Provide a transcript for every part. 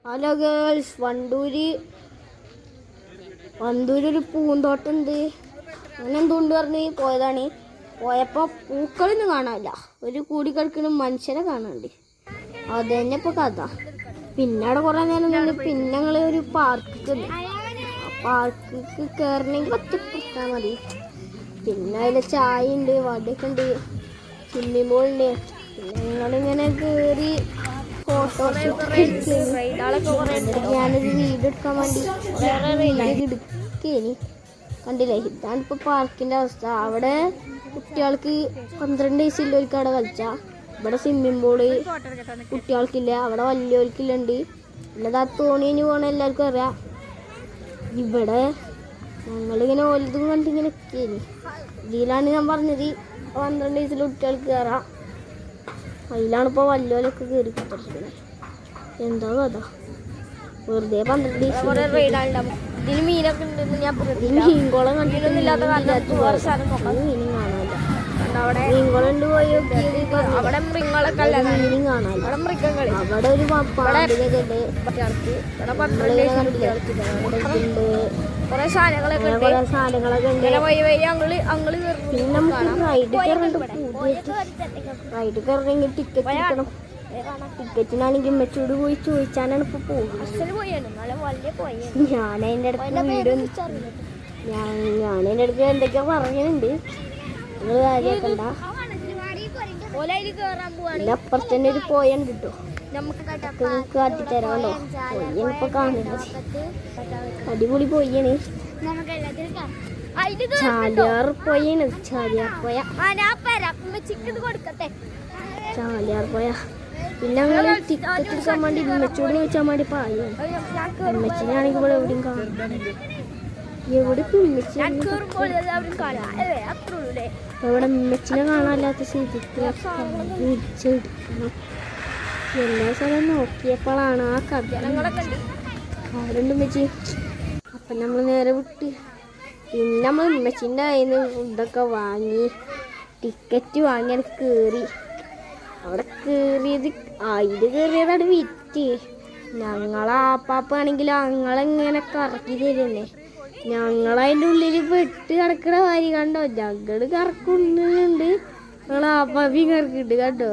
Hello girls, Wandoor പൂന്തോട്ടമുണ്ട്. അങ്ങനെ എന്തുകൊണ്ട് പറഞ്ഞ് പോയതാണ്. പോയപ്പോൾ പൂക്കളൊന്നും കാണാനില്ല, ഒരു കൂടി കിടക്കുന്ന മനുഷ്യരെ കാണാണ്ട്. അത് തന്നെ ഇപ്പോൾ കഥ. പിന്നെ അവിടെ കുറേ നേരം നിന്ന് പിന്നെ ഞങ്ങൾ ഒരു പാർക്ക്, ആ പാർക്ക് കയറണമെങ്കിൽ ഒറ്റപ്പെടുത്താൽ മതി. പിന്നെ അതിൽ ചായ ഉണ്ട്, വടയൊക്കെ ഉണ്ട്, സ്വിമ്മിംഗ് പൂൾ ഉണ്ട്. പിന്നെ ഞങ്ങളിങ്ങനെ കയറി ഞാനൊരു വീഡിയോ എടുക്കാൻ വേണ്ടി എടുക്കേനി. കണ്ടില്ലേ, ഇതാണ് ഇപ്പോൾ പാർക്കിൻ്റെ അവസ്ഥ. അവിടെ കുട്ടികൾക്ക് 12 വയസ്സുള്ളവർക്ക് അവിടെ കളിച്ചാൽ, ഇവിടെ സ്വിമ്മിംഗ് പൂള് കുട്ടികൾക്കില്ല, അവിടെ വലിയവർക്കില്ലുണ്ട്. പിന്നെ ആ തോണിന് പോകണ എല്ലാവർക്കും അറിയാം. ഇവിടെ ഞങ്ങളിങ്ങനെ ഓലതും കണ്ടിങ്ങനെ നിൽക്കേനി. ഇതിലാണ് ഞാൻ പറഞ്ഞത് 12 വയസ്സുള്ള കുട്ടികൾക്ക് കയറാം. അതിലാണിപ്പോൾ വലിയവരൊക്കെ കയറി കുത്തിരിക്കുന്നത്. എന്താ കഥ, വെറുതെ 12 ഇതിന് മീനൊക്കെ ഉണ്ടെന്ന് ഞാൻ മീൻകുളം കണ്ടിട്ടൊന്നുമില്ലാത്ത മീനും കാണാനില്ല. മീൻകുളം പോയി അവിടെ മൃഗങ്ങളൊക്കെ മീനും കാണാനില്ല. അവിടെ ഒരു കുറെ സാധനങ്ങളൊക്കെ ഉണ്ട്. പിന്നെ നമുക്ക് റൈഡ് കയറണമെങ്കിൽ ടിക്കറ്റ് എടുക്കണം. ടിക്കറ്റിനാണെങ്കിൽ മെച്ചൂട് പോയി ചോദിച്ചാലാണ് ഇപ്പൊ പോകുന്നത്. ഞാനതിൻ്റെ അടുത്ത് വീഡിയോ ഞാനതിൻ്റെ അടുത്ത് എന്തൊക്കെയാ പറയുന്നുണ്ട്, നിങ്ങൾ കാര്യമാക്കണ്ട. പിന്നെ അപ്പുറത്ത് തന്നെ ഒരു പോയുണ്ട് കേട്ടോ, നമുക്ക് കാട്ടിത്തരാമല്ലോ. പൊയ്യനിപ്പൊ കാണുന്നത് അടിപൊളി പൊയ്യാണ്. ചാലിയാർ പോയാണ്, ചാലിയാർ പോയ. പിന്നെ ഞങ്ങൾ ടിക്കറ്റ് എടുക്കാൻ വേണ്ടി ഉമ്മച്ചോട് ചോദിച്ചാൽ വേണ്ടി പായാണ്. ഉമ്മച്ചിനാണെങ്കിൽ ഇവിടെ എവിടെയും കാണാൻ, എവിടെ ഇവിടെ ഉമ്മച്ചിനെ കാണാനില്ലാത്ത സ്ഥിതിക്ക് തിരിച്ചെടുക്കണം. എല്ലാ സ്ഥലം നോക്കിയപ്പോഴാണ് ആ കഥ അവിടെ ഉണ്ട് ഉമ്മച്ചി. അപ്പം നമ്മൾ നേരെ വിട്ട് പിന്നെ നമ്മൾ ഉമ്മച്ചിൻ്റെ കയ്യിൽ നിന്ന് ഇതൊക്കെ വാങ്ങി ടിക്കറ്റ് വാങ്ങി അത് കയറി. അവിടെ കയറിയതാണ് വിറ്റ്. ഞങ്ങളാപ്പാപ്പാണെങ്കിൽ ഞങ്ങളിങ്ങനെ കറക്കി തരുന്നേ. ഞങ്ങളതിൻ്റെ ഉള്ളിൽ പെട്ട് കിടക്കണ വാരി കണ്ടോ, ഞങ്ങൾ കറക്കുന്നുണ്ട്, ഞങ്ങളാപ്പാപ്പി കറക്കിണ്ട് കണ്ടോ.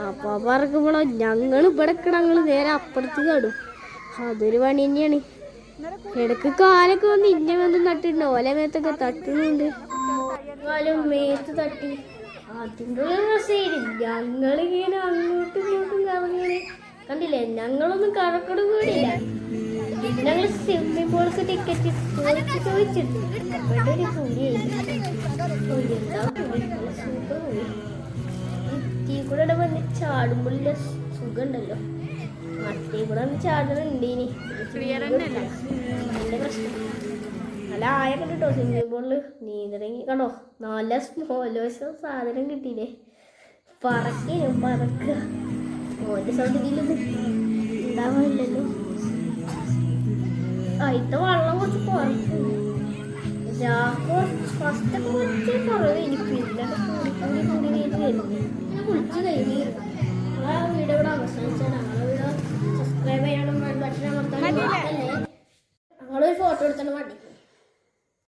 ആപ്പാപ്പ ഇറക്കുമ്പോഴോ ഞങ്ങൾ ഇവിടെ ഞങ്ങൾ നേരെ അപ്പുറത്ത് കടും. അതൊരു പണി തന്നെയാണ്. ഇടക്ക് കാലൊക്കെ വന്ന് ഇന്ന വന്ന് തട്ടിണ്ട്, ഓല മേത്തൊക്കെ തട്ടുന്നുണ്ട്. കാലും മേത്ത് തട്ടി അതിൻ്റെ ഞങ്ങളിങ്ങനെ അങ്ങോട്ടും ഇങ്ങോട്ടും കറങ്ങി. കണ്ടില്ലേ, ഞങ്ങളൊന്നും കറക്കടും കൂടിയില്ല. ഞങ്ങൾ സ്വിമ്മിംഗ് പൂൾക്ക് ടിക്കറ്റ് ചോദിച്ചിട്ട് ഇവിടെ കൂടെ വന്ന് ചാടുമ്പോഴുള്ള സുഖം ഉണ്ടല്ലോ, മറ്റേ കൂടെ വന്ന് ചാടുന്നുണ്ട്. ഇനി നല്ല പ്രശ്നം നല്ല ആയൊക്കെ കിട്ടോ സ്വിമ്മിംഗ് പൂളിൽ നീന്തണമെങ്കിൽ. കണ്ടോ, നല്ല സ്മോലോസം സാധനം കിട്ടിയില്ലേ, പറക്കും പറക്കുക. ഓൻ്റെ സൗണ്ടിലൊന്നും ഉണ്ടാവാനില്ലല്ലോ. അതിൻ്റെ വെള്ളം കുറച്ച് കുറക്കും. ഫസ്റ്റൊക്കെ കുറച്ച്